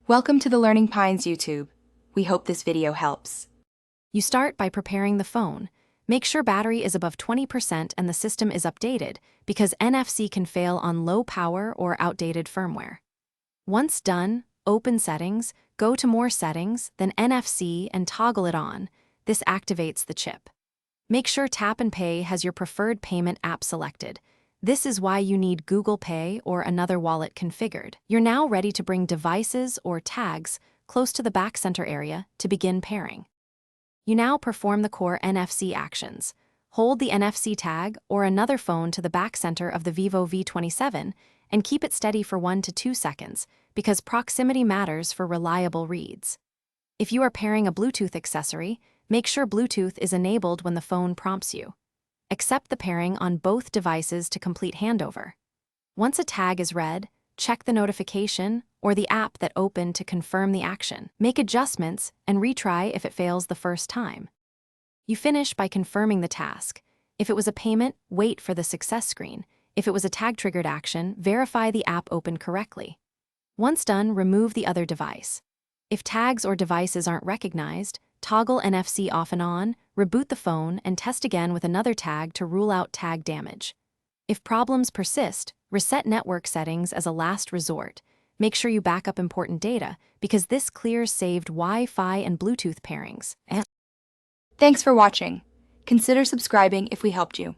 Welcome to the Learning Pines YouTube. We hope this video helps. You start by preparing the phone. Make sure battery is above 20% and the system is updated, because NFC can fail on low power or outdated firmware. Once done, open Settings, go to More Settings, then NFC and toggle it on. This activates the chip. Make sure Tap and Pay has your preferred payment app selected. This is why you need Google Pay or another wallet configured. You're now ready to bring devices or tags close to the back center area to begin pairing. You now perform the core NFC actions. Hold the NFC tag or another phone to the back center of the Vivo V27 and keep it steady for 1 to 2 seconds, because proximity matters for reliable reads. If you are pairing a Bluetooth accessory, make sure Bluetooth is enabled when the phone prompts you. Accept the pairing on both devices to complete handover. Once a tag is read, check the notification or the app that opened to confirm the action. Make adjustments and retry if it fails the first time. You finish by confirming the task. If it was a payment, wait for the success screen. If it was a tag-triggered action, verify the app opened correctly. Once done, remove the other device. If tags or devices aren't recognized, toggle NFC off and on, reboot the phone, and test again with another tag to rule out tag damage. If problems persist, reset network settings as a last resort. Make sure you back up important data, because this clears saved Wi-Fi and Bluetooth pairings. Thanks for watching. Consider subscribing if we helped you.